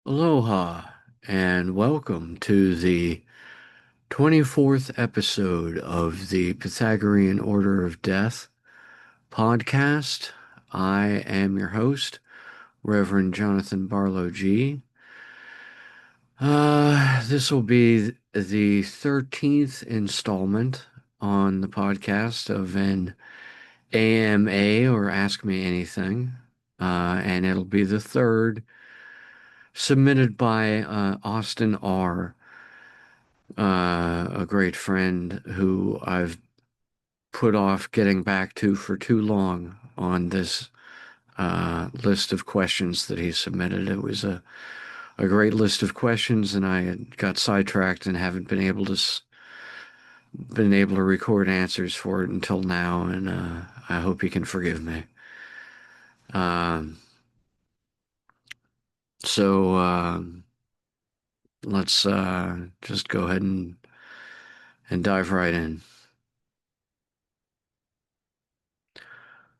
Aloha and welcome to the 24th episode of the Pythagorean Order of Death podcast. I am your host, Reverend Jonathan Barlow G. This will be the 13th installment on the podcast of an AMA or Ask Me Anything, and it'll be the third submitted by Austin R., a great friend who I've put off getting back to for too long on this list of questions that he submitted. It was a great list of questions, and I had got sidetracked and haven't been able to record answers for it until now, and I hope he can forgive me. Um, so let's just go ahead and dive right in.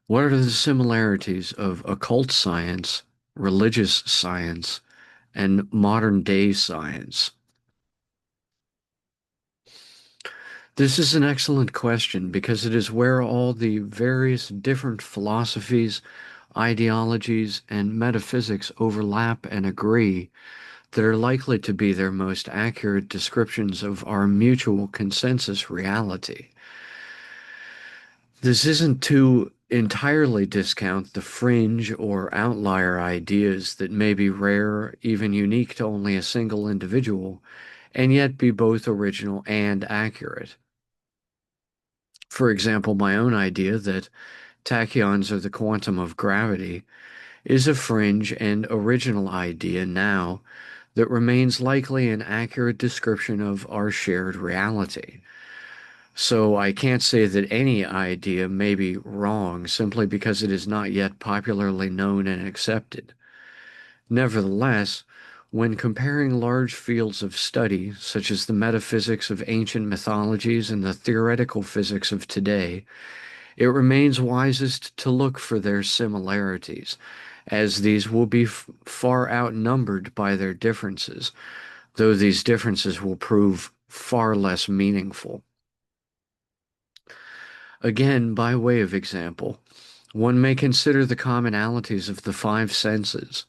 What are the similarities of occult science, religious science, and modern day science? This is an excellent question because it is where all the various different philosophies, ideologies, and metaphysics overlap and agree that are likely to be their most accurate descriptions of our mutual consensus reality. This isn't to entirely discount the fringe or outlier ideas that may be rare, even unique to only a single individual, and yet be both original and accurate. For example, my own idea that tachyons are the quantum of gravity is a fringe and original idea now that remains likely an accurate description of our shared reality. So I can't say that any idea may be wrong simply because it is not yet popularly known and accepted. Nevertheless, when comparing large fields of study, such as the metaphysics of ancient mythologies and the theoretical physics of today, it remains wisest to look for their similarities, as these will be far outnumbered by their differences, though these differences will prove far less meaningful. Again, by way of example, one may consider the commonalities of the five senses: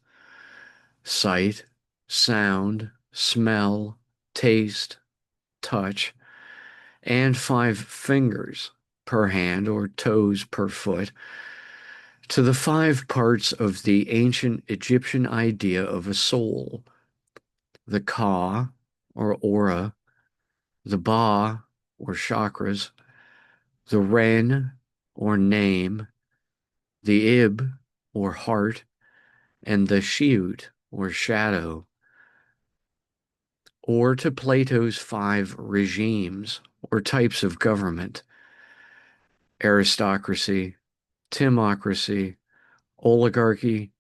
sight, sound, smell, taste, touch, and five fingers per hand or toes per foot to the five parts of the ancient Egyptian idea of a soul: the Ka, or aura, the Ba, or chakras, the Ren, or name, the Ib, or heart, and the Shiut, or shadow, or to Plato's five regimes, or types of government: aristocracy, timocracy, oligarchy,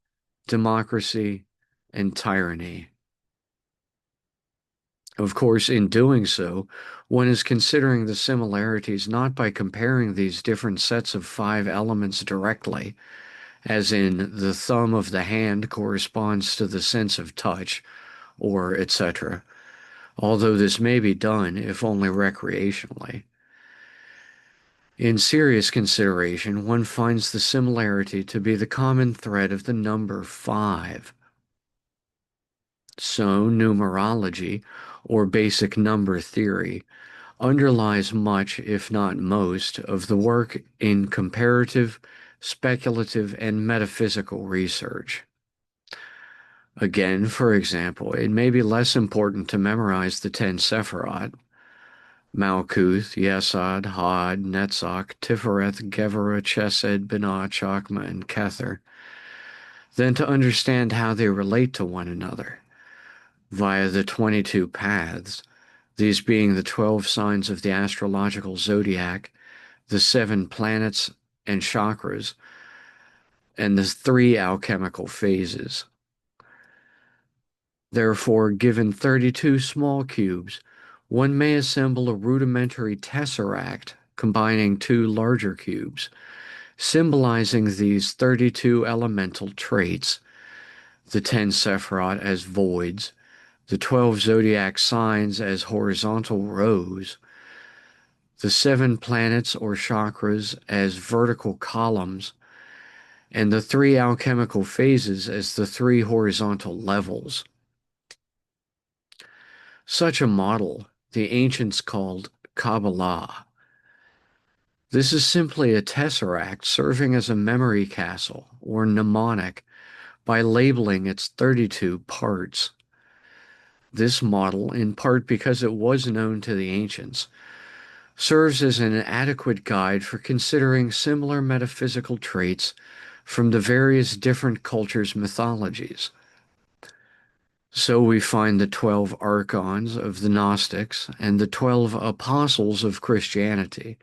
democracy, and tyranny. Of course, in doing so, one is considering the similarities not by comparing these different sets of five elements directly, as in the thumb of the hand corresponds to the sense of touch, or etc., although this may be done if only recreationally. In serious consideration, one finds the similarity to be the common thread of the number five. So, numerology, or basic number theory, underlies much, if not most, of the work in comparative, speculative, and metaphysical research. Again, for example, it may be less important to memorize the 10 Sephirot, Malkuth, Yesod, Had, Netzach, Tifereth, Gevurah, Chesed, Binah, Chokmah, and Kether, than to understand how they relate to one another via the 22 paths, these being the 12 signs of the astrological zodiac, the 7 planets and chakras, and the 3 alchemical phases. Therefore, given 32 small cubes, one may assemble a rudimentary tesseract combining 2 larger cubes, symbolizing these 32 elemental traits. the 10 Sephiroth as voids, the 12 zodiac signs as horizontal rows, the 7 planets or chakras as vertical columns, and the 3 alchemical phases as the 3 horizontal levels. Such a model the ancients called Kabbalah. This is simply a tesseract serving as a memory castle or mnemonic by labeling its 32 parts. This model, in part because it was known to the ancients, serves as an adequate guide for considering similar metaphysical traits from the various different cultures' mythologies. So we find the 12 archons of the Gnostics and the 12 apostles of Christianity.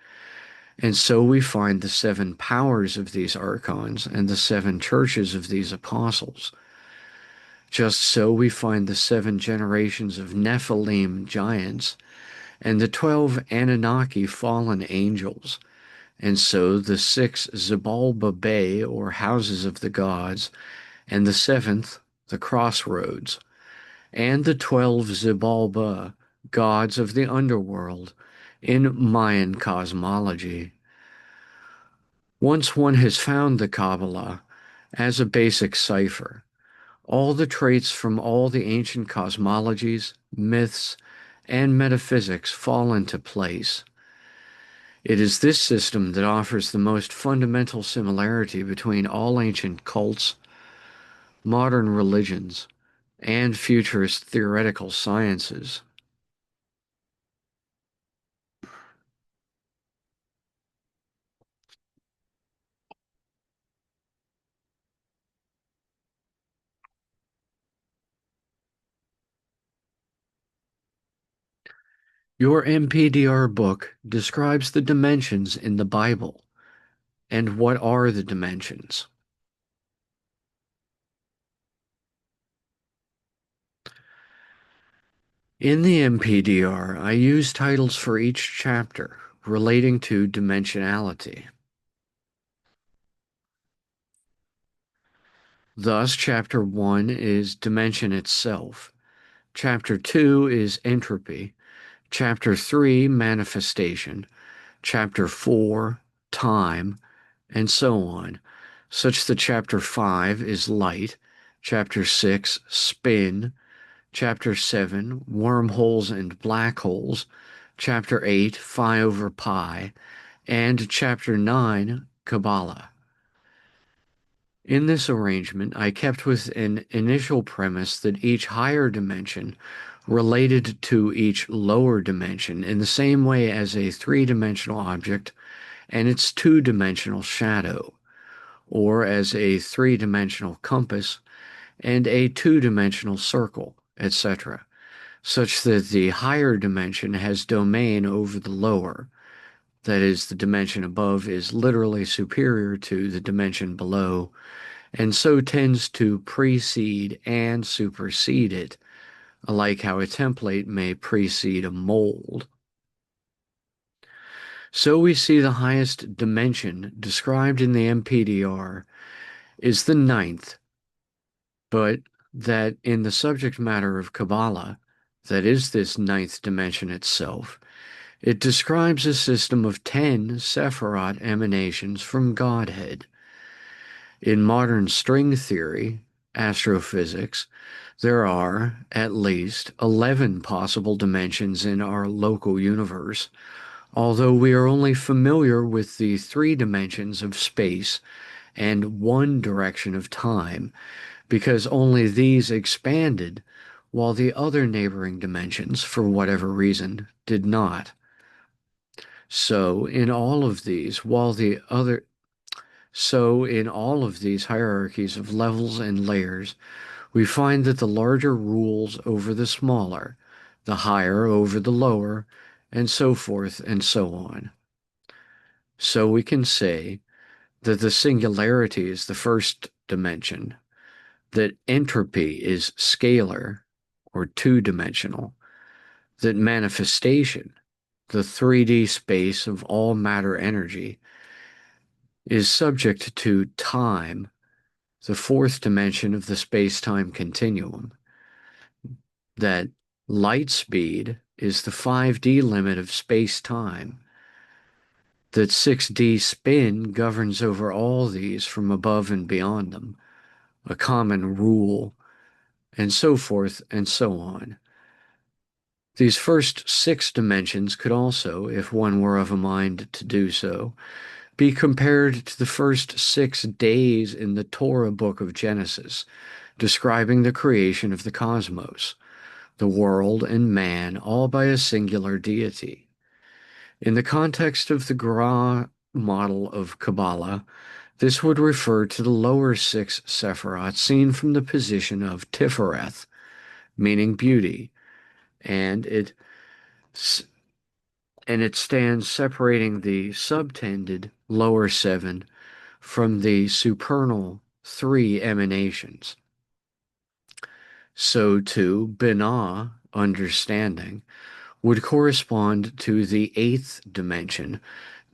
And so we find the 7 powers of these archons and the 7 churches of these apostles. Just so we find the 7 generations of Nephilim giants and the 12 Anunnaki fallen angels, and so the 6 Xibalba Bay or houses of the gods, and the 7th, the crossroads, and the 12 Xibalba gods of the underworld in Mayan cosmology. Once one has found the Kabbalah as a basic cipher, all the traits from all the ancient cosmologies, myths, and metaphysics fall into place. It is this system that offers the most fundamental similarity between all ancient cults, modern religions, and futurist theoretical sciences. Your MPDR book describes the dimensions in the Bible. And what are the dimensions? In the MPDR, I use titles for each chapter relating to dimensionality. Thus, Chapter 1 is dimension itself. Chapter 2 is entropy. Chapter 3, manifestation. Chapter 4, time, and so on, such that Chapter 5 is light. Chapter 6, spin. Chapter 7, wormholes and black holes. Chapter 8, phi over pi. And Chapter 9, Kabbalah. In this arrangement, I kept with an initial premise that each higher dimension related to each lower dimension in the same way as a three-dimensional object and its two-dimensional shadow, or as a three-dimensional compass and a two-dimensional circle, etc., such that the higher dimension has domain over the lower. That is, the dimension above is literally superior to the dimension below, and so tends to precede and supersede it, like how a template may precede a mold. So we see the highest dimension described in the MPDR is the ninth, but that in the subject matter of Kabbalah, that is this ninth dimension itself, it describes a system of 10 Sephiroth emanations from Godhead. In modern string theory, astrophysics, there are at least 11 possible dimensions in our local universe, although we are only familiar with the 3 dimensions of space and 1 direction of time, because only these expanded, while the other neighboring dimensions, for whatever reason, did not. So in all of these, in all of these hierarchies of levels and layers, we find that the larger rules over the smaller, the higher over the lower, and so forth and so on. So we can say that the singularity is the first dimension, that entropy is scalar or two-dimensional, that manifestation, the 3D space of all matter energy, is subject to time, the fourth dimension of the space-time continuum, that light speed is the 5D limit of space-time, that 6D spin governs over all these from above and beyond them, a common rule, and so forth and so on. These first 6 dimensions could also, if one were of a mind to do so, be compared to the first 6 days in the Torah book of Genesis, describing the creation of the cosmos, the world and man, all by a singular deity. In the context of the Gra model of Kabbalah, this would refer to the lower 6 Sephirot seen from the position of Tifereth, meaning beauty, and it stands separating the subtended lower 7 from the supernal 3 emanations. So too, Binah, understanding, would correspond to the 8th dimension,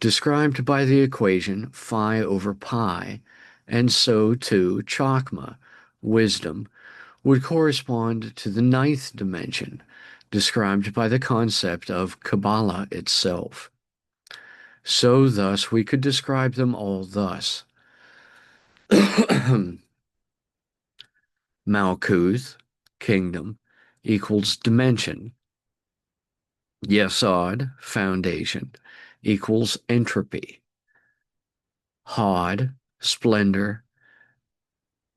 described by the equation phi over pi, and so too Chakma, wisdom, would correspond to the 9th dimension, described by the concept of Kabbalah itself. So thus we could describe them all thus. Malkuth, kingdom, equals dimension. Yesod, foundation, equals entropy. Hod, splendor,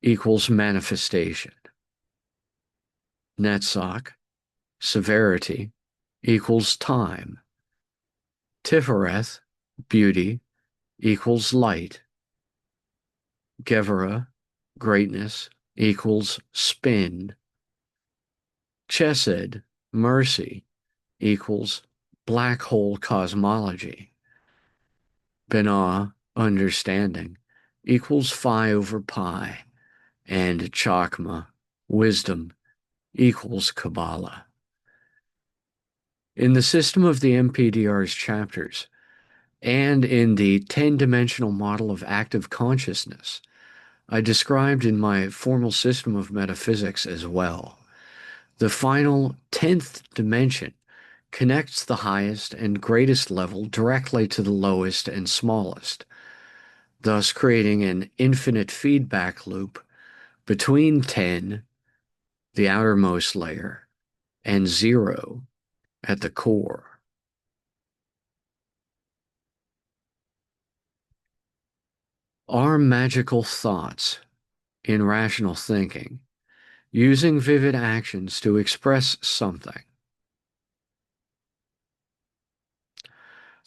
equals manifestation. Netzach, severity, equals time. Tifereth, beauty, equals light. Gevurah, greatness, equals spin. Chesed, mercy, equals black hole cosmology. Binah, understanding, equals phi over pi, and Chakma, wisdom, equals Kabbalah. In the system of the MPDR's chapters, and in the 10-dimensional model of active consciousness, I described in my formal system of metaphysics as well, the final 10th dimension connects the highest and greatest level directly to the lowest and smallest, thus creating an infinite feedback loop between 10, the outermost layer, and 0 at the core. Are magical thoughts in rational thinking, using vivid actions to express something.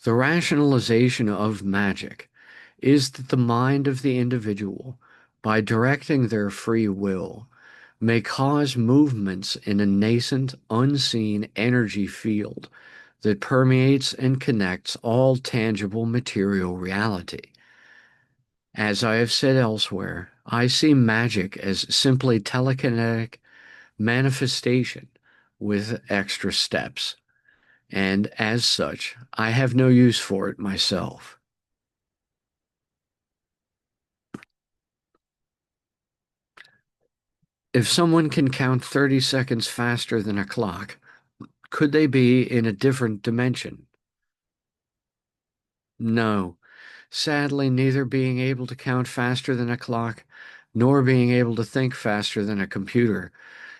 The rationalization of magic is that the mind of the individual, by directing their free will, may cause movements in a nascent, unseen energy field that permeates and connects all tangible material reality. As I have said elsewhere, I see magic as simply telekinetic manifestation with extra steps, and as such, I have no use for it myself. If someone can count 30 seconds faster than a clock, could they be in a different dimension? No. Sadly, neither being able to count faster than a clock nor being able to think faster than a computer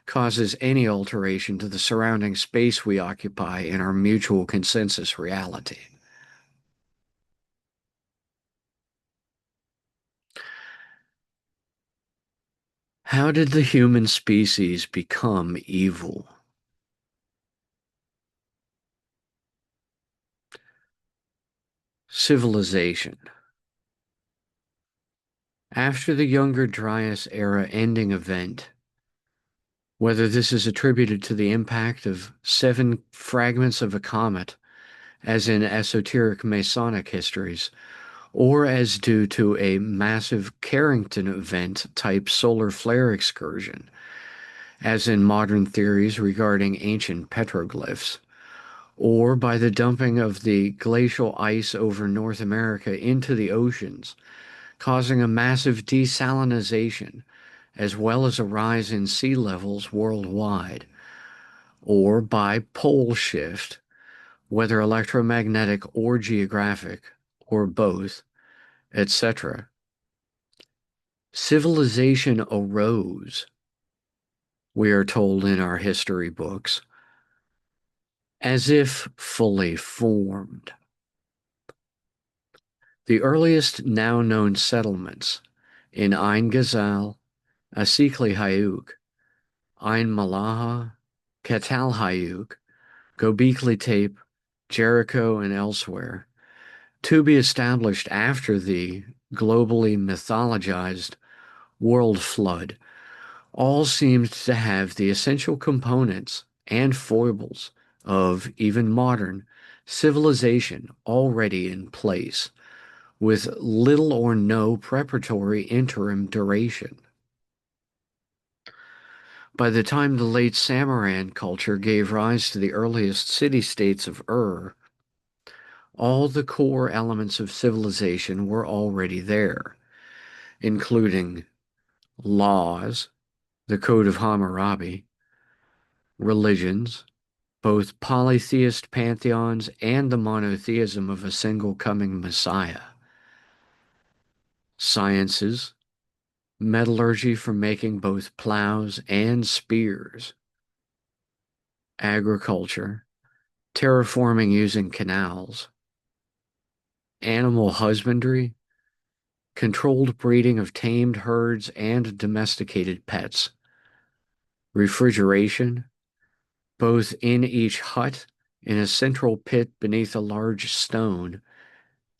causes any alteration to the surrounding space we occupy in our mutual consensus reality. How did the human species become evil? Civilization. After the Younger Dryas era ending event, whether this is attributed to the impact of 7 fragments of a comet, as in esoteric Masonic histories, or as due to a massive Carrington event type solar flare excursion, as in modern theories regarding ancient petroglyphs, or by the dumping of the glacial ice over North America into the oceans, causing a massive desalinization as well as a rise in sea levels worldwide, or by pole shift, whether electromagnetic or geographic, or both, etc. Civilization arose, we are told in our history books, as if fully formed. The earliest now known settlements in Ain Ghazal, Asikli Hayuk, Ain Malaha, Ketal Hayuk, Gobekli Tepe, Jericho, and elsewhere, to be established after the globally mythologized world flood, all seemed to have the essential components and foibles of even modern civilization already in place, with little or no preparatory interim duration. By the time the late Samaran culture gave rise to the earliest city-states of all the core elements of civilization were already there, including laws, the Code of Hammurabi, religions, both polytheist pantheons and the monotheism of a single coming Messiah, sciences, metallurgy for making both plows and spears, agriculture, terraforming using canals, animal husbandry, controlled breeding of tamed herds and domesticated pets, refrigeration, both in each hut, in a central pit beneath a large stone,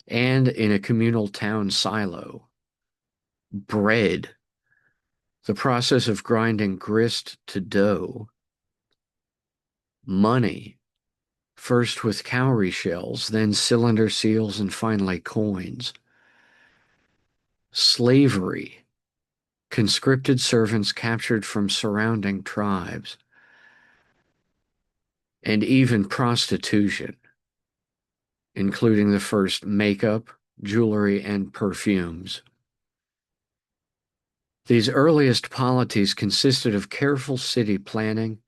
and in a communal town silo, bread, the process of grinding grist to dough, money, first with cowrie shells, then cylinder seals, and finally coins, slavery, conscripted servants captured from surrounding tribes, and even prostitution, including the first makeup, jewelry, and perfumes. These earliest polities consisted of careful city planning,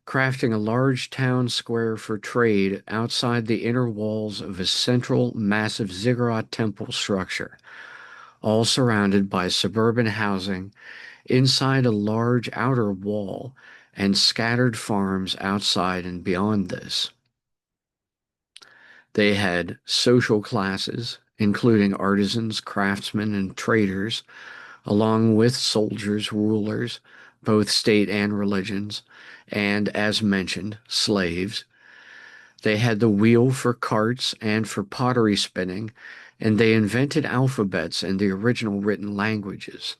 crafting a large town square for trade outside the inner walls of a central massive ziggurat temple structure, all surrounded by suburban housing inside a large outer wall and scattered farms outside and beyond this. They had social classes, including artisans, craftsmen, and traders, along with soldiers, rulers, both state and religions, and, as mentioned, slaves. They had the wheel for carts and for pottery spinning, and they invented alphabets and the original written languages.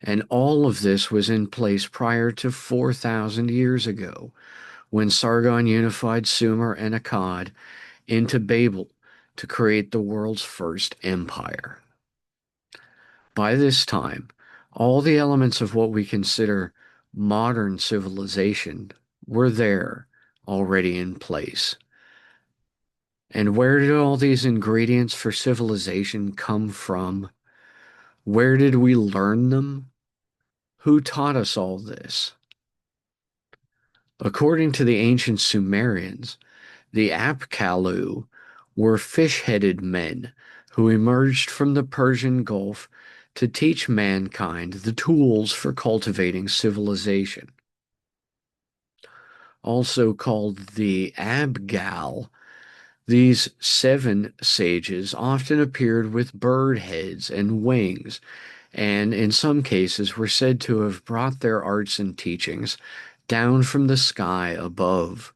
And all of this was in place prior to 4,000 years ago, when Sargon unified Sumer and Akkad into Babel to create the world's first empire. By this time, all the elements of what we consider modern civilization were there, already in place. And where did all these ingredients for civilization come from? Where did we learn them? Who taught us all this? According to the ancient Sumerians, the Apkallu were fish-headed men who emerged from the Persian Gulf to teach mankind the tools for cultivating civilization. Also called the Abgal, these 7 sages often appeared with bird heads and wings, and in some cases were said to have brought their arts and teachings down from the sky above.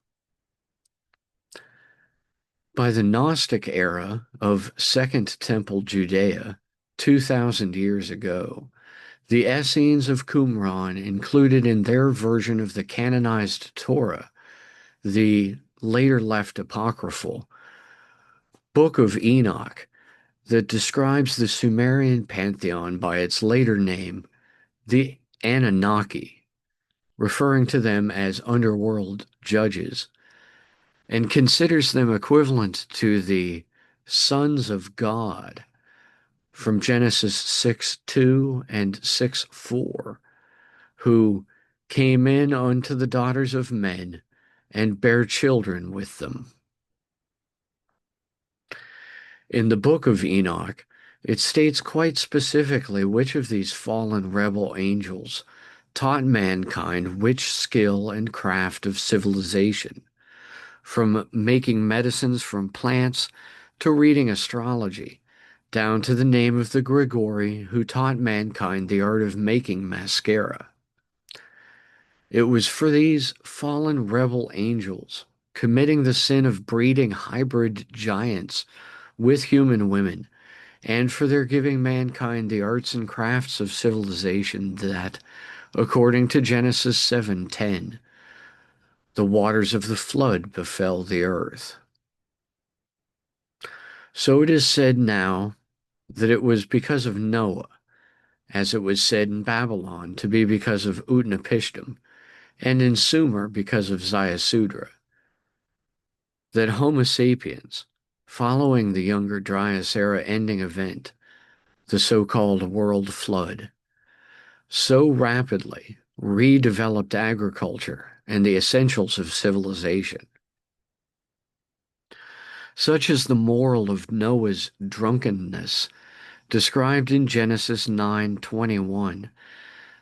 By the Gnostic era of Second Temple Judea, 2,000 years ago, the Essenes of Qumran included in their version of the canonized Torah the later left apocryphal Book of Enoch that describes the Sumerian pantheon by its later name, the Anunnaki, referring to them as underworld judges, and considers them equivalent to the sons of God from Genesis 6:2 and 6:4, who came in unto the daughters of men and bare children with them. In the book of Enoch, it states quite specifically which of these fallen rebel angels taught mankind which skill and craft of civilization, from making medicines from plants to reading astrology, down to the name of the Grigori who taught mankind the art of making mascara. It was for these fallen rebel angels, committing the sin of breeding hybrid giants with human women, and for their giving mankind the arts and crafts of civilization that, according to Genesis 7:10, the waters of the flood befell the earth. So it is said now that it was because of Noah, as it was said in Babylon to be because of Utnapishtim, and in Sumer because of Ziusudra, that Homo sapiens, following the Younger Dryas era ending event, the so-called world flood, so rapidly redeveloped agriculture and the essentials of civilization, such as the moral of Noah's drunkenness described in Genesis 9:21,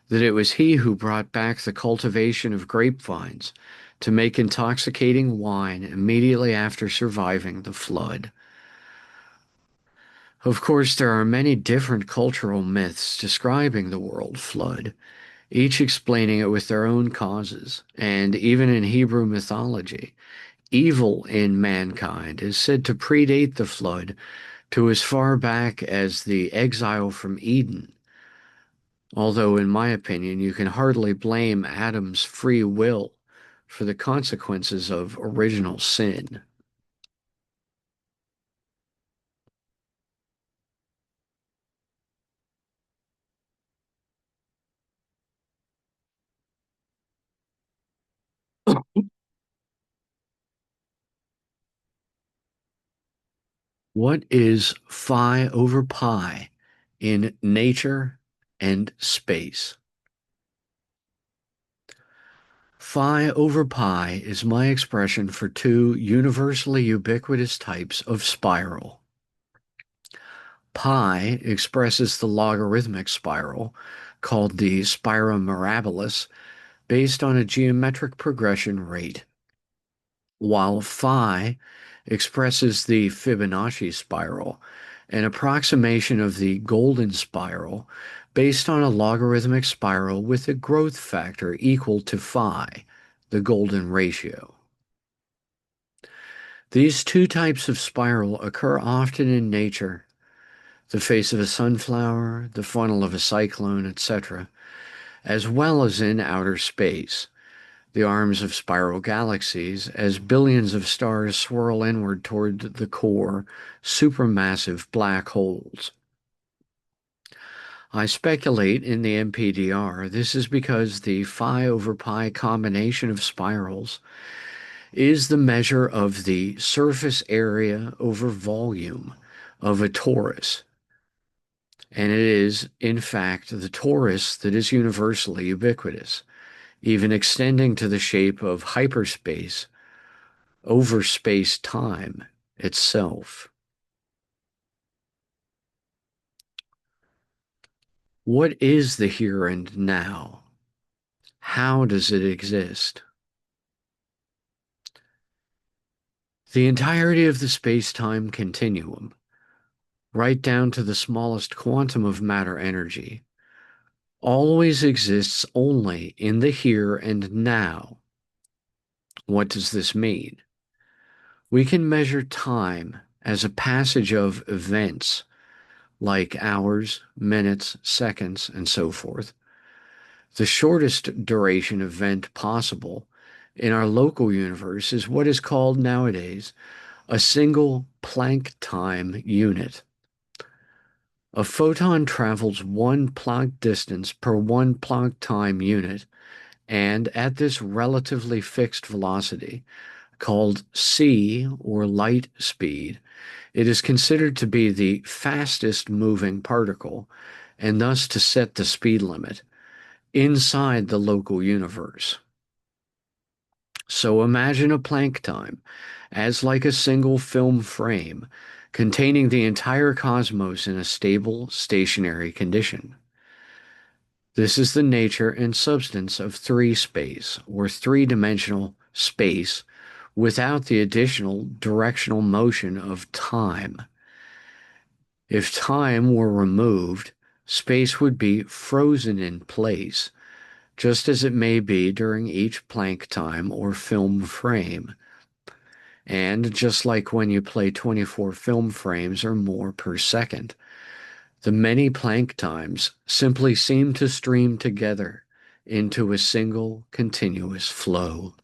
that it was he who brought back the cultivation of grapevines to make intoxicating wine immediately after surviving the flood. Of course, there are many different cultural myths describing the world flood, each explaining it with their own causes, and even in Hebrew mythology, evil in mankind is said to predate the flood to as far back as the exile from Eden, although in my opinion you can hardly blame Adam's free will for the consequences of original sin. What is phi over pi in nature and space? Phi over pi is my expression for two universally ubiquitous types of spiral. Pi expresses the logarithmic spiral, called the spira mirabilis, based on a geometric progression rate, while phi expresses the Fibonacci spiral, an approximation of the golden spiral based on a logarithmic spiral with a growth factor equal to phi, the golden ratio. These two types of spiral occur often in nature, the face of a sunflower, the funnel of a cyclone, etc., as well as in outer space, the arms of spiral galaxies, as billions of stars swirl inward toward the core, supermassive black holes. I speculate in the MPDR this is because the phi over pi combination of spirals is the measure of the surface area over volume of a torus, and it is, in fact, the torus that is universally ubiquitous, even extending to the shape of hyperspace over space-time itself. What is the here and now? How does it exist? The entirety of the space-time continuum, right down to the smallest quantum of matter energy, always exists only in the here and now. What does this mean? We can measure time as a passage of events like hours, minutes, seconds, and so forth. The shortest duration event possible in our local universe is what is called nowadays a single Planck time unit. A photon travels 1 Planck distance per 1 Planck time unit, and at this relatively fixed velocity, called c, or light speed. It is considered to be the fastest moving particle, and thus to set the speed limit inside the local universe. So imagine a Planck time as like a single film frame containing the entire cosmos in a stable, stationary condition. This is the nature and substance of three space, or three-dimensional space, without the additional directional motion of time. If time were removed, space would be frozen in place, just as it may be during each Planck time or film frame. And just like when you play 24 film frames or more per second, the many Planck times simply seem to stream together into a single continuous flow.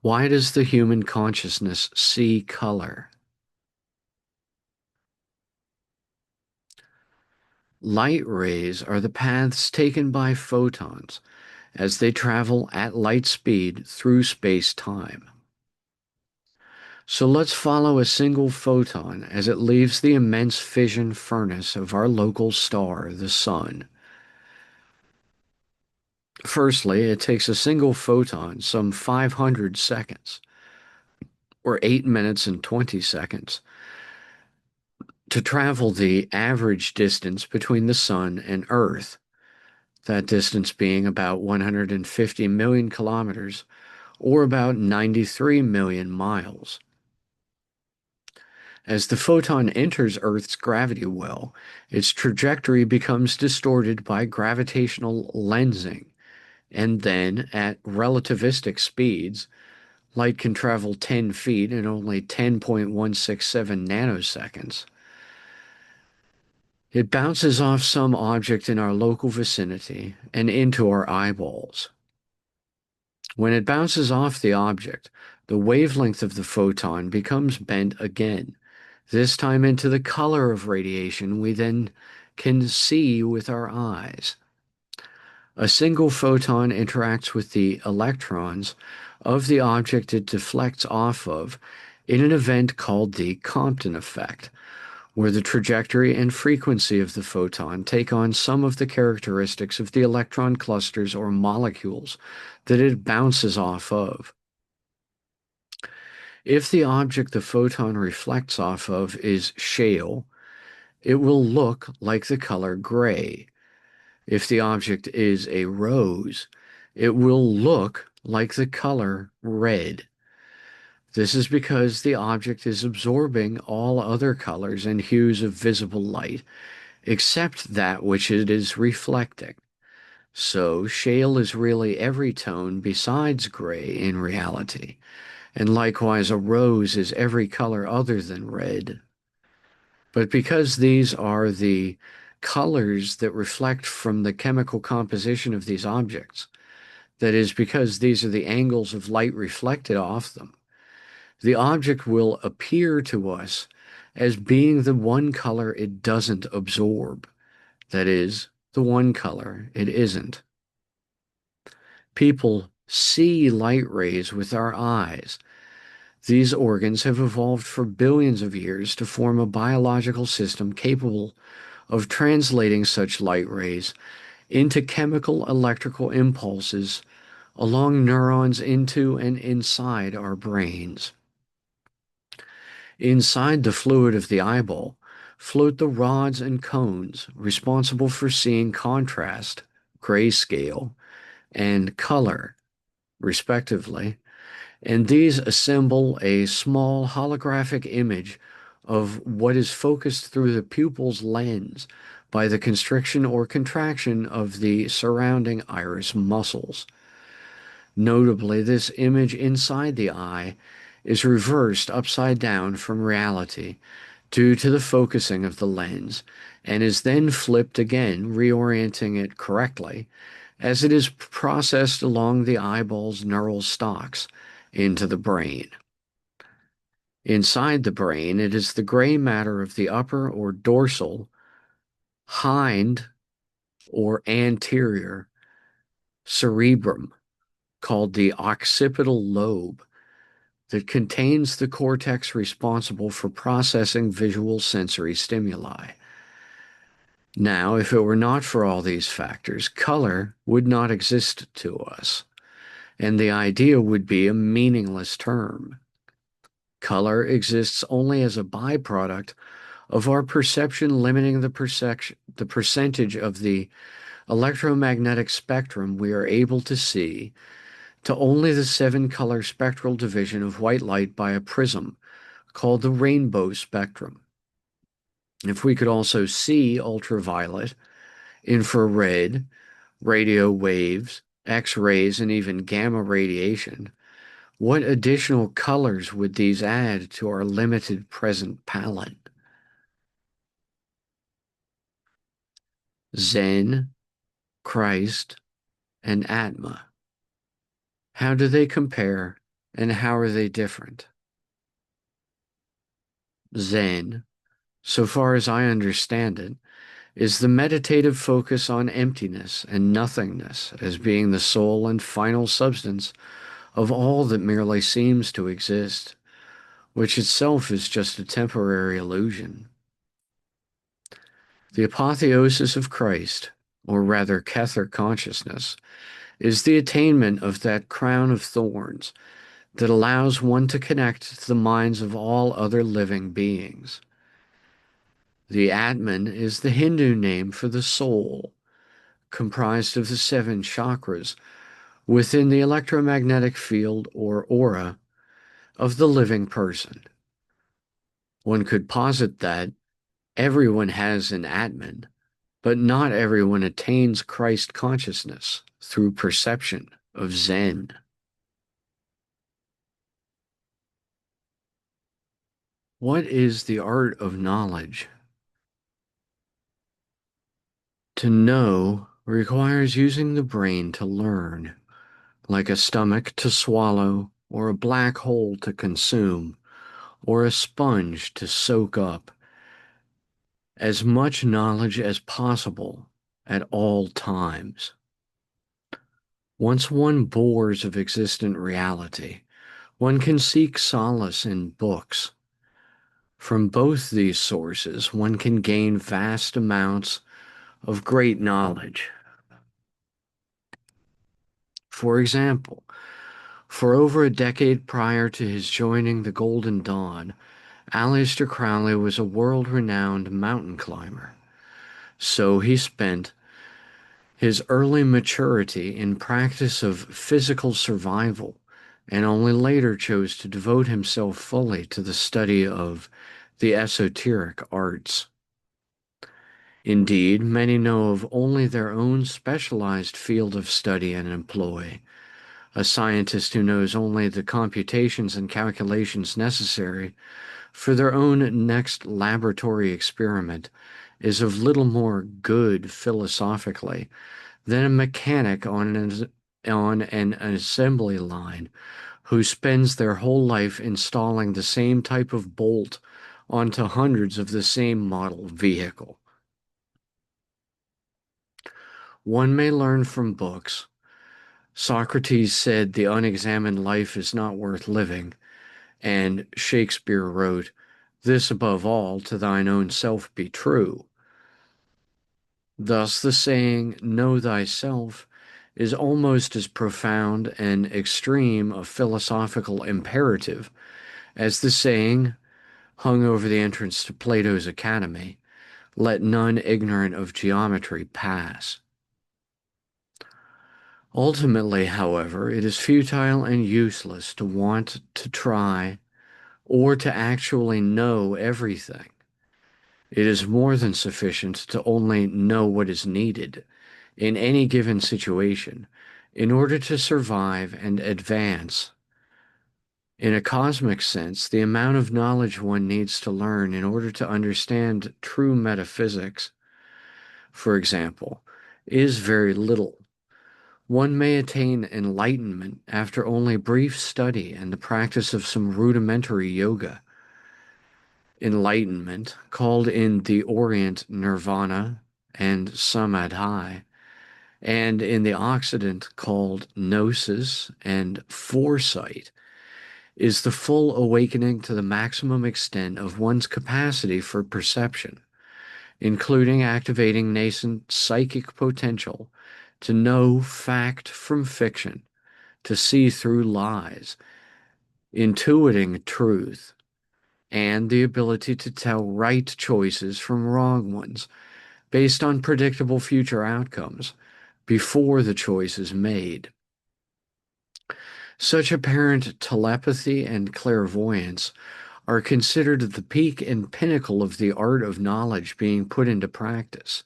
Why does the human consciousness see color? Light rays are the paths taken by photons as they travel at light speed through space-time. So let's follow a single photon as it leaves the immense fission furnace of our local star, the Sun. Firstly, it takes a single photon some 500 seconds, or 8 minutes and 20 seconds, to travel the average distance between the Sun and Earth, that distance being about 150 million kilometers, or about 93 million miles. As the photon enters Earth's gravity well, its trajectory becomes distorted by gravitational lensing, and then, at relativistic speeds, light can travel 10 feet in only 10.167 nanoseconds. It bounces off some object in our local vicinity and into our eyeballs. When it bounces off the object, the wavelength of the photon becomes bent again, this time into the color of radiation we then can see with our eyes. A single photon interacts with the electrons of the object it deflects off of in an event called the Compton effect, where the trajectory and frequency of the photon take on some of the characteristics of the electron clusters or molecules that it bounces off of. If the object the photon reflects off of is shale, it will look like the color gray. If the object is a rose, it will look like the color red. This is because the object is absorbing all other colors and hues of visible light, except that which it is reflecting. So, shale is really every tone besides gray in reality, and likewise a rose is every color other than red. But because these are the colors that reflect from the chemical composition of these objects, that is, because these are the angles of light reflected off them, the object will appear to us as being the one color it doesn't absorb. That is, the one color it isn't. People see light rays with our eyes. These organs have evolved for billions of years to form a biological system capable of translating such light rays into chemical electrical impulses along neurons into and inside our brains. Inside the fluid of the eyeball float the rods and cones responsible for seeing contrast, grayscale, and color, respectively, and these assemble a small holographic image of what is focused through the pupil's lens by the constriction or contraction of the surrounding iris muscles. Notably, this image inside the eye is reversed upside down from reality due to the focusing of the lens, and is then flipped again, reorienting it correctly as it is processed along the eyeball's neural stalks into the brain. Inside the brain, it is the gray matter of the upper or dorsal, hind, or anterior cerebrum, called the occipital lobe, that contains the cortex responsible for processing visual sensory stimuli. Now, if it were not for all these factors, color would not exist to us, and the idea would be a meaningless term. Color exists only as a byproduct of our perception limiting the percentage of the electromagnetic spectrum we are able to see to only the 7-color spectral division of white light by a prism called the rainbow spectrum. If we could also see ultraviolet, infrared, radio waves, X-rays, and even gamma radiation, what additional colors would these add to our limited present palette? Zen, Christ, and Atma. How do they compare, and how are they different? Zen, so far as I understand it, is the meditative focus on emptiness and nothingness as being the sole and final substance of all that merely seems to exist, which itself is just a temporary illusion. The apotheosis of Christ, or rather Kether consciousness, is the attainment of that crown of thorns that allows one to connect to the minds of all other living beings. The Atman is the Hindu name for the soul, comprised of the 7 chakras within the electromagnetic field or aura of the living person. One could posit that everyone has an Atman, but not everyone attains Christ consciousness through perception of Zen. What is the art of knowledge? To know requires using the brain to learn, like a stomach to swallow, or a black hole to consume, or a sponge to soak up as much knowledge as possible at all times. Once one bores of existent reality, one can seek solace in books. From both these sources, one can gain vast amounts of great knowledge. For example, for over a decade prior to his joining the Golden Dawn, Aleister Crowley was a world-renowned mountain climber. So he spent his early maturity in practice of physical survival, and only later chose to devote himself fully to the study of the esoteric arts. Indeed, many know of only their own specialized field of study and employ. A scientist who knows only the computations and calculations necessary for their own next laboratory experiment is of little more good philosophically than a mechanic on an assembly line who spends their whole life installing the same type of bolt onto hundreds of the same model vehicle. One may learn from books. Socrates said the unexamined life is not worth living, and Shakespeare wrote, "This above all, to thine own self be true." Thus the saying, "Know thyself," is almost as profound and extreme a philosophical imperative as the saying, hung over the entrance to Plato's Academy, "Let none ignorant of geometry pass." Ultimately, however, it is futile and useless to want to try or to actually know everything. It is more than sufficient to only know what is needed in any given situation in order to survive and advance. In a cosmic sense, the amount of knowledge one needs to learn in order to understand true metaphysics, for example, is very little. One may attain enlightenment after only brief study and the practice of some rudimentary yoga. Enlightenment, called in the Orient nirvana and samadhi, and in the Occident called gnosis and foresight, is the full awakening to the maximum extent of one's capacity for perception, including activating nascent psychic potential to know fact from fiction, to see through lies, intuiting truth, and the ability to tell right choices from wrong ones based on predictable future outcomes before the choice is made. Such apparent telepathy and clairvoyance are considered the peak and pinnacle of the art of knowledge being put into practice.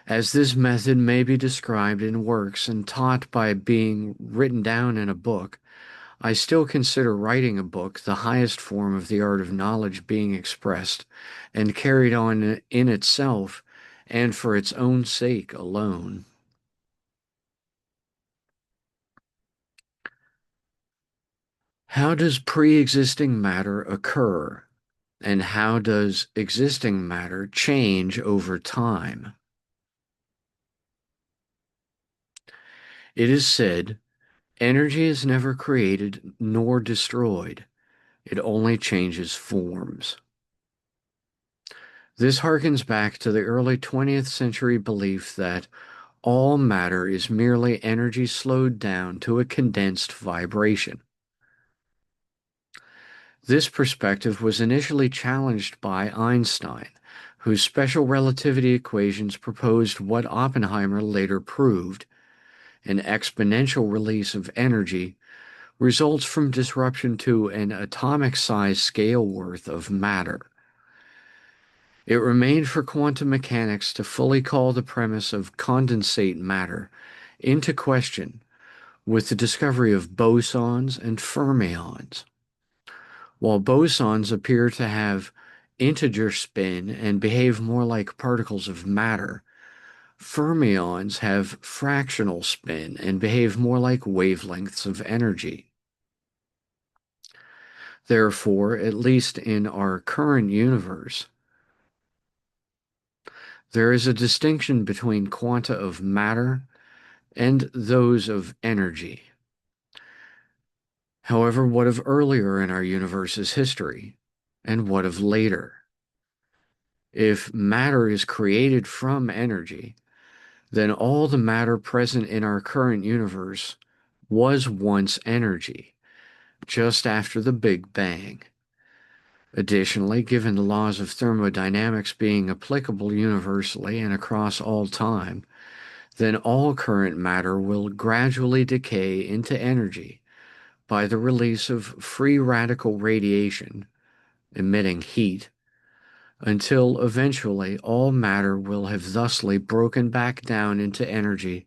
As this method may be described in works and taught by being written down in a book, I still consider writing a book the highest form of the art of knowledge being expressed and carried on in itself and for its own sake alone. How does pre-existing matter occur, and how does existing matter change over time? It is said, energy is never created nor destroyed. It only changes forms. This harkens back to the early 20th century belief that all matter is merely energy slowed down to a condensed vibration. This perspective was initially challenged by Einstein, whose special relativity equations proposed what Oppenheimer later proved: an exponential release of energy results from disruption to an atomic size scale worth of matter. It remained for quantum mechanics to fully call the premise of condensate matter into question with the discovery of bosons and fermions. While bosons appear to have integer spin and behave more like particles of matter, fermions have fractional spin and behave more like wavelengths of energy. Therefore, at least in our current universe, there is a distinction between quanta of matter and those of energy. However, what of earlier in our universe's history, and what of later? If matter is created from energy, then all the matter present in our current universe was once energy, just after the Big Bang. Additionally, given the laws of thermodynamics being applicable universally and across all time, then all current matter will gradually decay into energy by the release of free radical radiation, emitting heat, until eventually all matter will have thusly broken back down into energy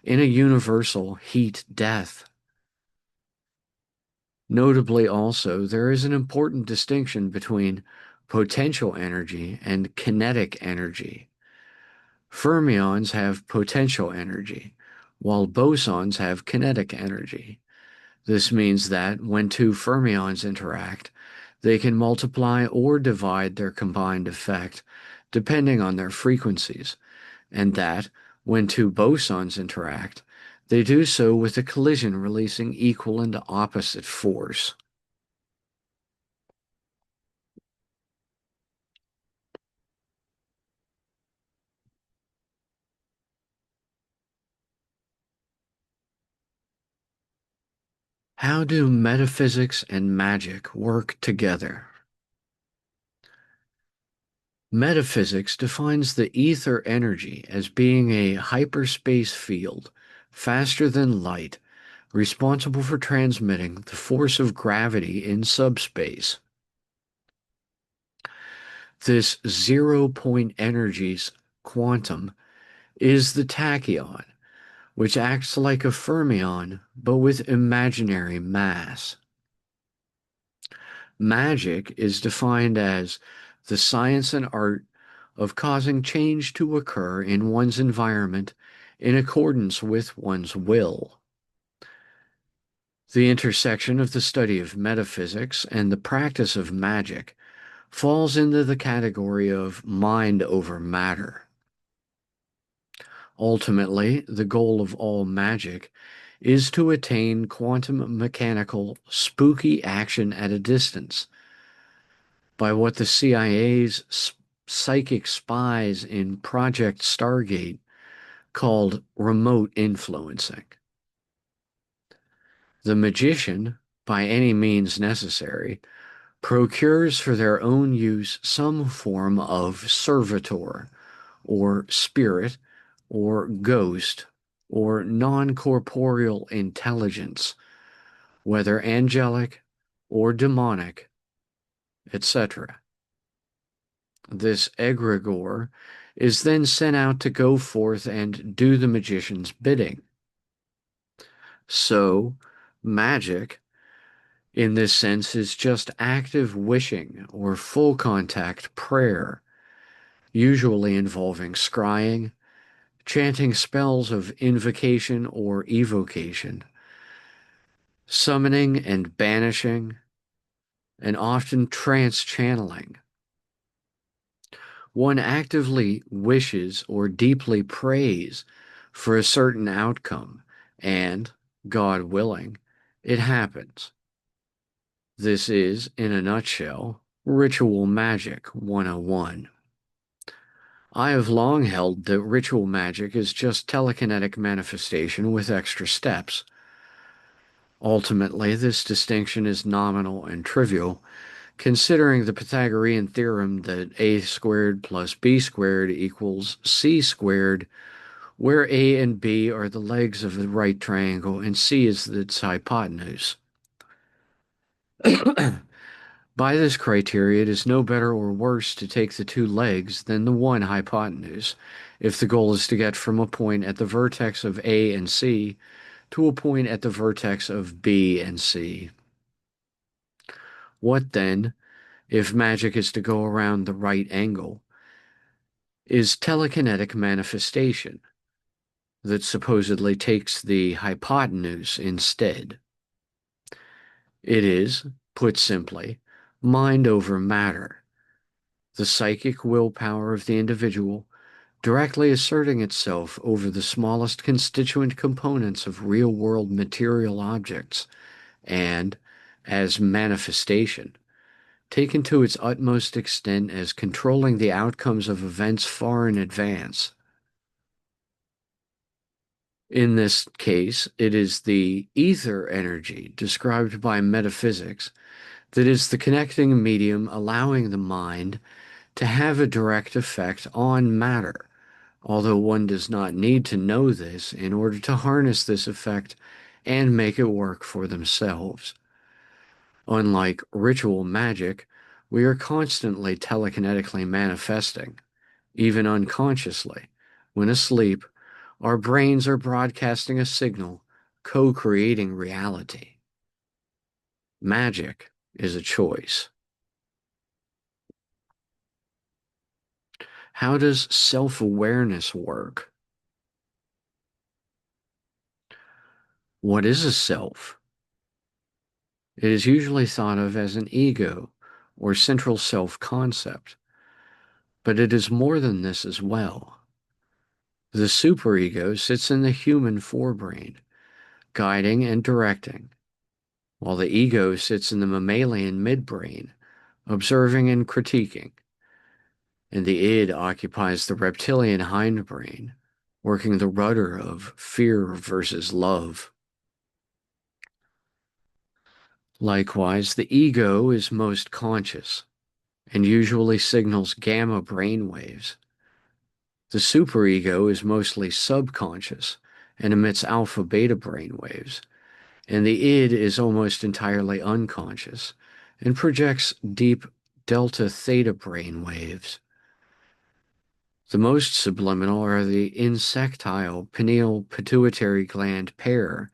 in a universal heat death. Notably also, there is an important distinction between potential energy and kinetic energy. Fermions have potential energy, while bosons have kinetic energy. This means that when two fermions interact, they can multiply or divide their combined effect depending on their frequencies, and that when two bosons interact, they do so with a collision releasing equal and opposite force. How do metaphysics and magic work together? Metaphysics defines the ether energy as being a hyperspace field, faster than light, responsible for transmitting the force of gravity in subspace. This zero-point energy's quantum is the tachyon, which acts like a fermion but with imaginary mass. Magic is defined as the science and art of causing change to occur in one's environment in accordance with one's will. The intersection of the study of metaphysics and the practice of magic falls into the category of mind over matter. Ultimately, the goal of all magic is to attain quantum mechanical spooky action at a distance by what the CIA's psychic spies in Project Stargate called remote influencing. The magician, by any means necessary, procures for their own use some form of servitor, or spirit, or ghost, or non-corporeal intelligence, whether angelic or demonic, etc. This egregore is then sent out to go forth and do the magician's bidding. So, magic, in this sense, is just active wishing or full contact prayer, usually involving scrying, chanting spells of invocation or evocation, summoning and banishing, and often trance channeling. One actively wishes or deeply prays for a certain outcome, and, God willing, it happens. This is, in a nutshell, Ritual Magic 101. I have long held that ritual magic is just telekinetic manifestation with extra steps. Ultimately, this distinction is nominal and trivial, considering the Pythagorean theorem that a squared plus b squared equals c squared, where a and b are the legs of the right triangle and c is its hypotenuse. By this criteria, it is no better or worse to take the two legs than the one hypotenuse, if the goal is to get from a point at the vertex of A and C to a point at the vertex of B and C. What then, if magic is to go around the right angle, is telekinetic manifestation that supposedly takes the hypotenuse instead? It is, put simply, mind over matter, the psychic willpower of the individual directly asserting itself over the smallest constituent components of real-world material objects, and, as manifestation, taken to its utmost extent as controlling the outcomes of events far in advance. In this case, it is the ether energy described by metaphysics that is the connecting medium allowing the mind to have a direct effect on matter, although one does not need to know this in order to harness this effect and make it work for themselves. Unlike ritual magic, we are constantly telekinetically manifesting, even unconsciously. When asleep, our brains are broadcasting a signal, co-creating reality. Magic is a choice. How does self-awareness work? What is a self? It is usually thought of as an ego or central self-concept, but it is more than this as well. The superego sits in the human forebrain, guiding and directing, while the ego sits in the mammalian midbrain, observing and critiquing, and the id occupies the reptilian hindbrain, working the rudder of fear versus love. Likewise, the ego is most conscious and usually signals gamma brain waves. The superego is mostly subconscious and emits alpha-beta brain waves, and the id is almost entirely unconscious and projects deep delta-theta brain waves. The most subliminal are the insectile pineal pituitary gland pair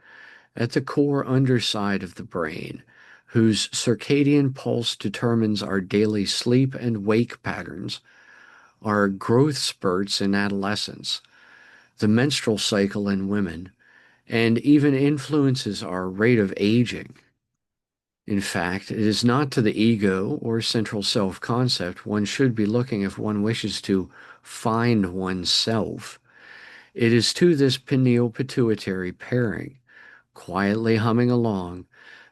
at the core underside of the brain, whose circadian pulse determines our daily sleep and wake patterns, our growth spurts in adolescence, the menstrual cycle in women, and even influences our rate of aging. In fact, it is not to the ego or central self-concept one should be looking if one wishes to find oneself. It is to this pineal pituitary pairing, quietly humming along,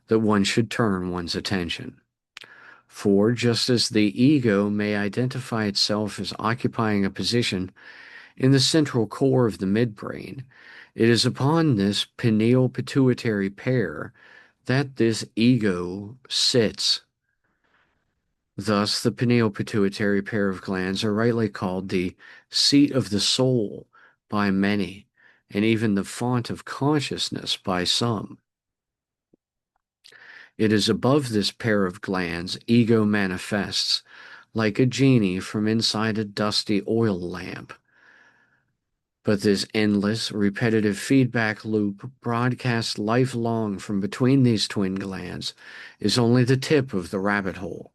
that one should turn one's attention. For just as the ego may identify itself as occupying a position in the central core of the midbrain, it is upon this pineal pituitary pair that this ego sits. Thus, the pineal pituitary pair of glands are rightly called the seat of the soul by many, and even the font of consciousness by some. It is above this pair of glands ego manifests, like a genie from inside a dusty oil lamp. But this endless, repetitive feedback loop broadcast lifelong from between these twin glands is only the tip of the rabbit hole.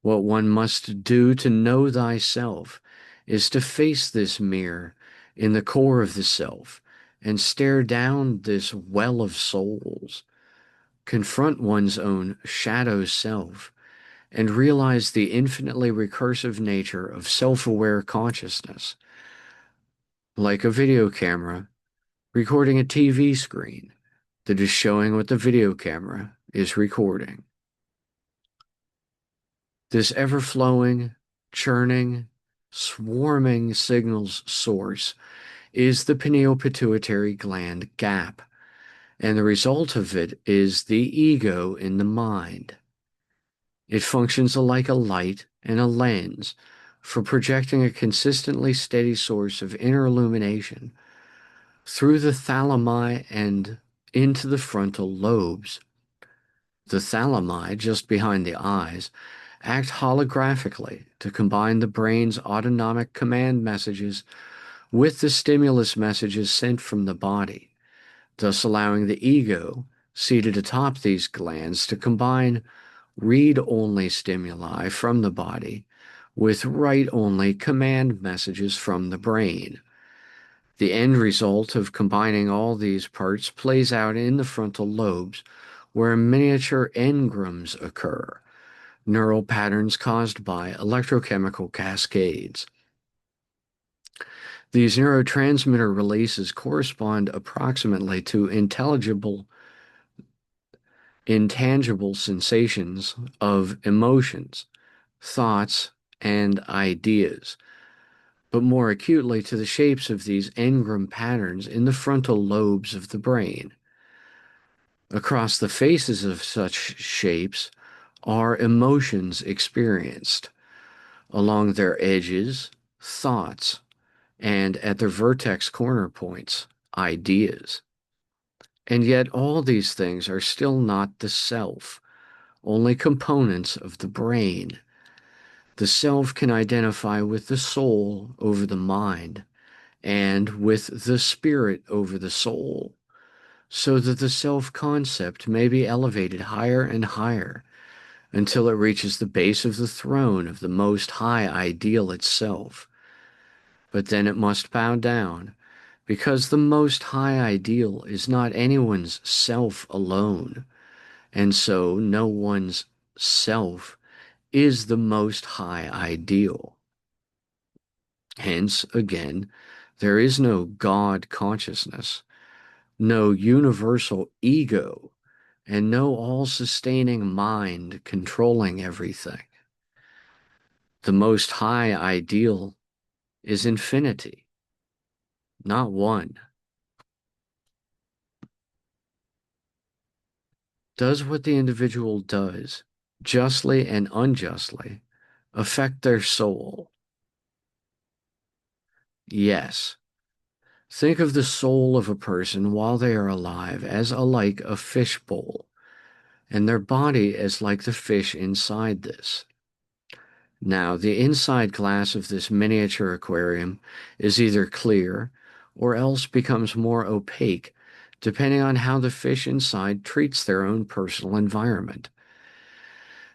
What one must do to know thyself is to face this mirror in the core of the self and stare down this well of souls, confront one's own shadow self, and realize the infinitely recursive nature of self-aware consciousness, like a video camera recording a TV screen that is showing what the video camera is recording. This ever-flowing, churning, swarming signals source is the pineal pituitary gland gap, and the result of it is the ego in the mind. It functions like a light and a lens for projecting a consistently steady source of inner illumination through the thalami and into the frontal lobes. The thalami, just behind the eyes, act holographically to combine the brain's autonomic command messages with the stimulus messages sent from the body, thus allowing the ego, seated atop these glands, to combine read-only stimuli from the body with write-only command messages from the brain. The end result of combining all these parts plays out in the frontal lobes, where miniature engrams occur, neural patterns caused by electrochemical cascades. These neurotransmitter releases correspond approximately to intangible sensations of emotions, thoughts, and ideas, but more acutely to the shapes of these engram patterns in the frontal lobes of the brain. Across the faces of such shapes are emotions experienced. Along their edges, thoughts, and at their vertex corner points, ideas. And yet all these things are still not the self, only components of the brain. The self can identify with the soul over the mind, and with the spirit over the soul, so that the self-concept may be elevated higher and higher until it reaches the base of the throne of the Most High Ideal itself. But then it must bow down, because the Most High Ideal is not anyone's self alone, and so no one's self is the Most High Ideal. Hence, again, there is no God consciousness, no universal ego, and no all-sustaining mind controlling everything. The Most High Ideal is infinity, not one. Does what the individual does, justly and unjustly, affect their soul? Yes. Think of the soul of a person while they are alive as alike a fish bowl, and their body as like the fish inside this. Now, the inside glass of this miniature aquarium is either clear or else becomes more opaque, depending on how the fish inside treats their own personal environment.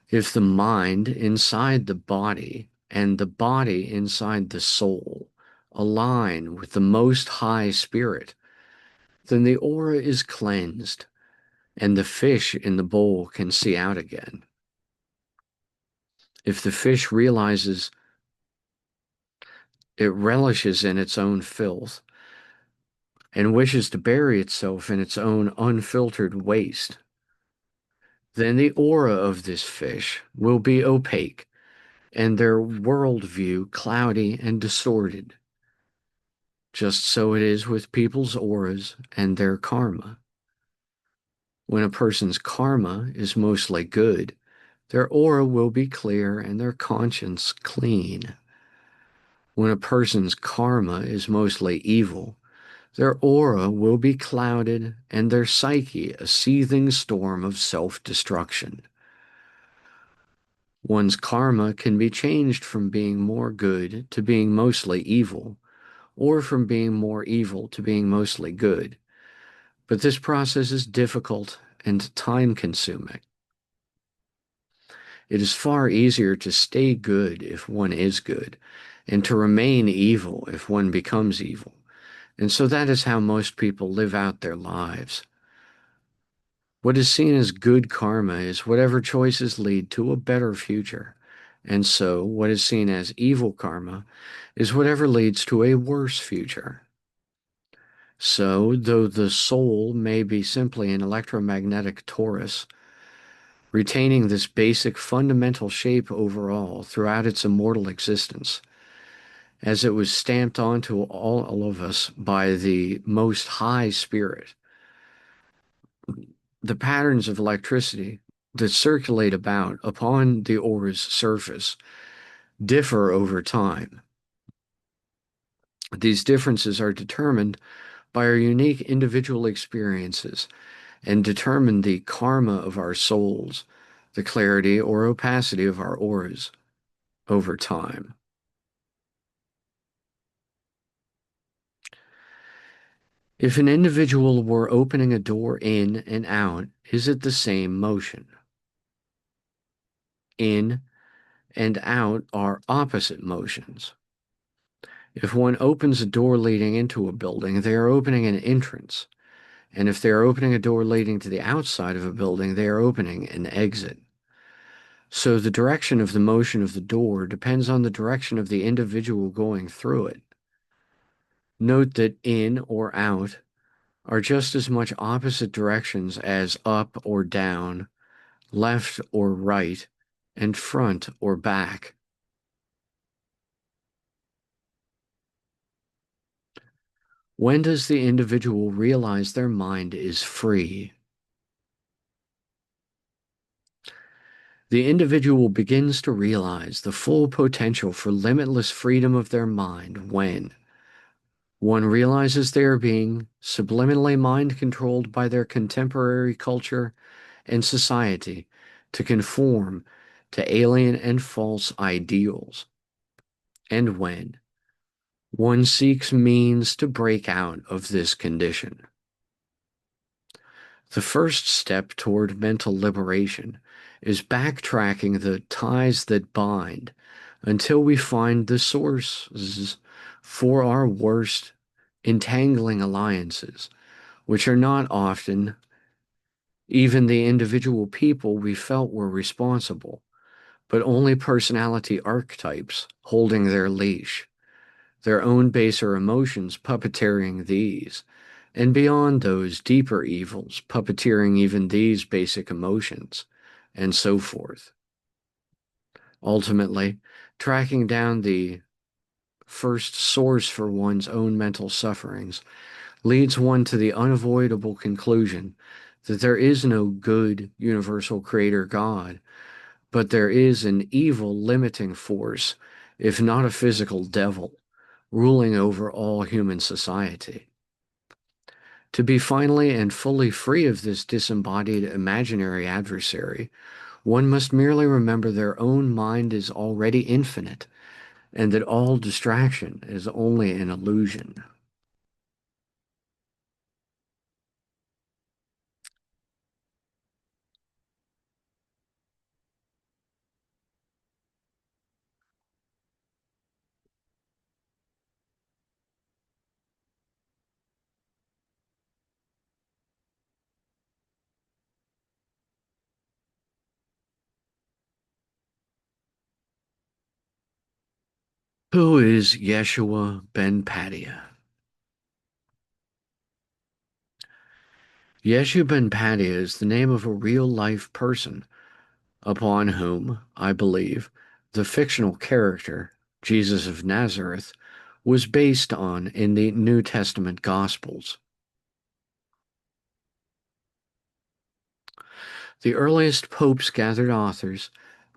If the mind inside the body and the body inside the soul align with the Most High Spirit, then the aura is cleansed, and the fish in the bowl can see out again. If the fish realizes It relishes in its own filth and wishes to bury itself in its own unfiltered waste. Then the aura of this fish will be opaque and their worldview cloudy and distorted. Just so it is with people's auras and their karma. When a person's karma is mostly good, their aura will be clear and their conscience clean. When a person's karma is mostly evil, their aura will be clouded and their psyche a seething storm of self-destruction. One's karma can be changed from being more good to being mostly evil, or from being more evil to being mostly good. But this process is difficult and time-consuming. It is far easier to stay good if one is good, and to remain evil if one becomes evil. And so that is how most people live out their lives. What is seen as good karma is whatever choices lead to a better future. And so what is seen as evil karma is whatever leads to a worse future. So, though the soul may be simply an electromagnetic torus, retaining this basic fundamental shape overall throughout its immortal existence, as it was stamped onto all of us by the Most High Spirit, the patterns of electricity that circulate about upon the aura's surface differ over time. These differences are determined by our unique individual experiences and determine the karma of our souls, the clarity or opacity of our auras over time. If an individual were opening a door in and out, is it the same motion? In and out are opposite motions. If one opens a door leading into a building, they are opening an entrance. And if they are opening a door leading to the outside of a building, they are opening an exit. So the direction of the motion of the door depends on the direction of the individual going through it. Note that in or out are just as much opposite directions as up or down, left or right, and front or back. When does the individual realize their mind is free? The individual begins to realize the full potential for limitless freedom of their mind when one realizes they are being subliminally mind controlled by their contemporary culture and society to conform to alien and false ideals, and when one seeks means to break out of this condition. The first step toward mental liberation is backtracking the ties that bind until we find the sources for our worst entangling alliances, which are not often even the individual people we felt were responsible, but only personality archetypes holding their leash, their own baser emotions puppeteering these, and beyond those deeper evils puppeteering even these basic emotions, and so forth. Ultimately, tracking down the first source for one's own mental sufferings leads one to the unavoidable conclusion that there is no good universal creator God, but there is an evil limiting force, if not a physical devil, ruling over all human society. To be finally and fully free of this disembodied imaginary adversary, one must merely remember their own mind is already infinite, and that all distraction is only an illusion. Who is Yeshua ben Padiah? Yeshua ben Padiah is the name of a real-life person upon whom, I believe, the fictional character, Jesus of Nazareth, was based on in the New Testament Gospels. The earliest popes gathered authors,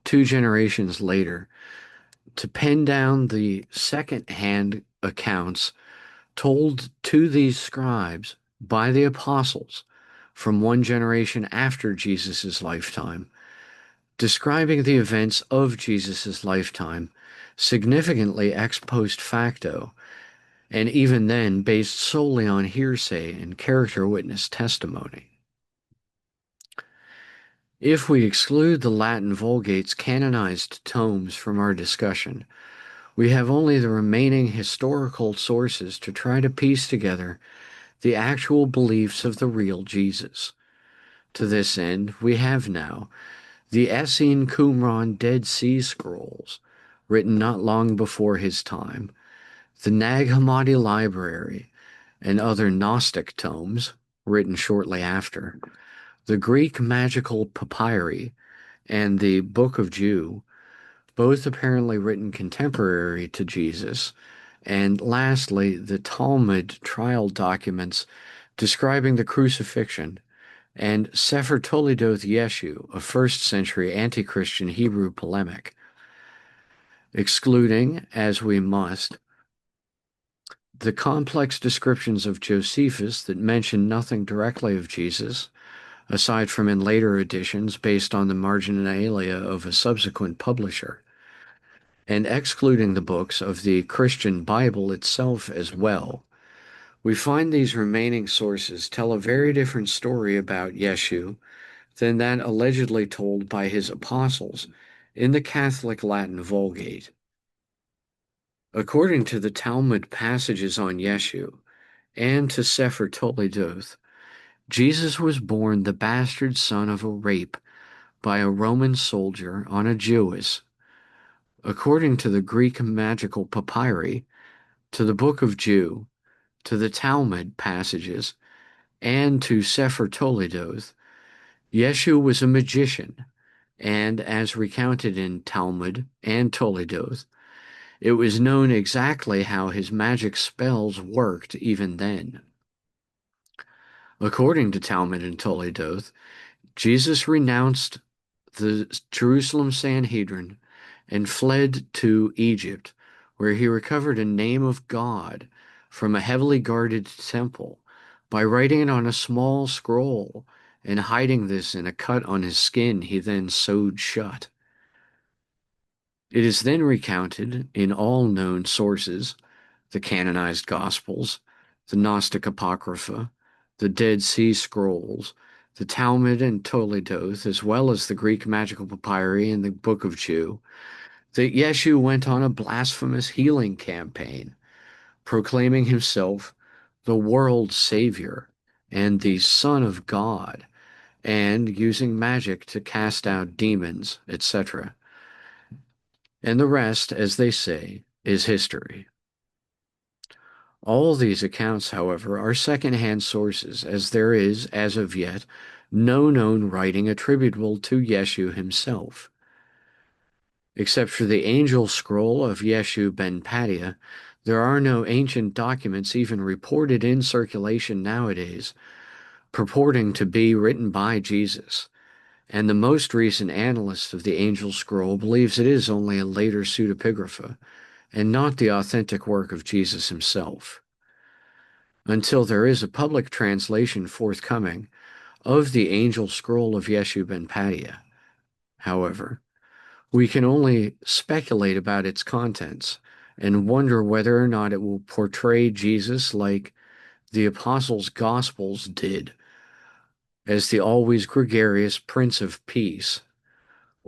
2 generations later, to pen down the second-hand accounts told to these scribes by the apostles from 1 generation after Jesus' lifetime, describing the events of Jesus' lifetime, significantly ex post facto, and even then based solely on hearsay and character witness testimony. If we exclude the Latin Vulgate's canonized tomes from our discussion, we have only the remaining historical sources to try to piece together the actual beliefs of the real Jesus. To this end, we have now the Essene Qumran Dead Sea Scrolls, written not long before his time, the Nag Hammadi Library, and other Gnostic tomes, written shortly after, the Greek magical papyri, and the Book of Jude, both apparently written contemporary to Jesus, and lastly, the Talmud trial documents describing the crucifixion, and Sefer Toledoth Yeshu, a first-century anti-Christian Hebrew polemic, excluding, as we must, the complex descriptions of Josephus that mention nothing directly of Jesus, aside from in later editions based on the marginalia of a subsequent publisher, and excluding the books of the Christian Bible itself as well. We find these remaining sources tell a very different story about Yeshu than that allegedly told by his apostles in the Catholic Latin Vulgate. According to the Talmud passages on Yeshu and to Sefer Toledoth, Jesus was born the bastard son of a rape by a Roman soldier on a Jewess. According to the Greek magical papyri, to the Book of Jude, to the Talmud passages, and to Sefer Toledoth, Yeshu was a magician, and as recounted in Talmud and Toledoth, it was known exactly how his magic spells worked even then. According to Talmud and Toledoth, Jesus renounced the Jerusalem Sanhedrin and fled to Egypt, where he recovered a name of God from a heavily guarded temple by writing it on a small scroll and hiding this in a cut on his skin he then sewed shut. It is then recounted in all known sources, the canonized Gospels, the Gnostic Apocrypha, the Dead Sea Scrolls, the Talmud and Toledoth, as well as the Greek magical papyri and the Book of Jude, that Yeshu went on a blasphemous healing campaign, proclaiming himself the world's savior and the Son of God, and using magic to cast out demons, etc. And the rest, as they say, is history. All these accounts, however, are second-hand sources, as there is, as of yet, no known writing attributable to Yeshu himself. Except for the angel scroll of Yeshu ben Padiah, there are no ancient documents even reported in circulation nowadays, purporting to be written by Jesus, and the most recent analyst of the angel scroll believes it is only a later pseudepigrapha, and not the authentic work of Jesus himself. Until there is a public translation forthcoming of the angel scroll of Yeshu ben Padiah, however, we can only speculate about its contents and wonder whether or not it will portray Jesus like the Apostles' Gospels did, as the always gregarious Prince of Peace,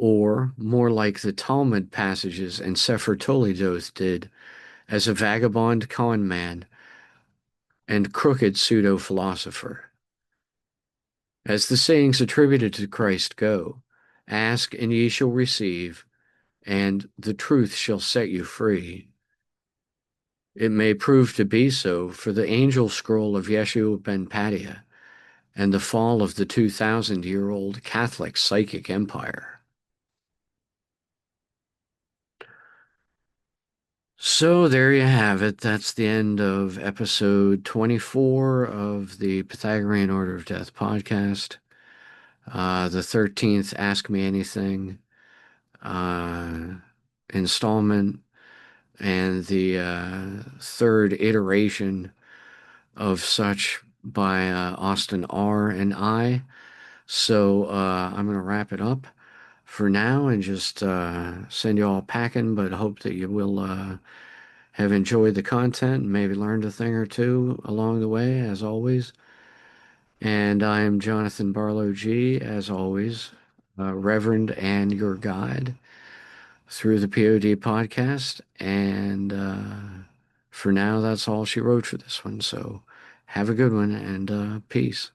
or more like the Talmud passages and Sefer Toledoth did, as a vagabond con man and crooked pseudo-philosopher. As the sayings attributed to Christ go, ask and ye shall receive, and the truth shall set you free. It may prove to be so for the angel scroll of Yeshua ben Padiah and the fall of the 2,000-year-old Catholic psychic empire. So there you have it. That's the end of episode 24 of the Pythagorean Order of Death podcast. The 13th Ask Me Anything uh, installment, and the third iteration of such by Austin R. and I. So I'm going to wrap it up for now and just send you all packing, but hope that you will have enjoyed the content and maybe learned a thing or two along the way, as always. And I am Jonathan Barlow G, as always, Reverend and your guide through the POD podcast. And for now, that's all she wrote for this one. So have a good one and peace.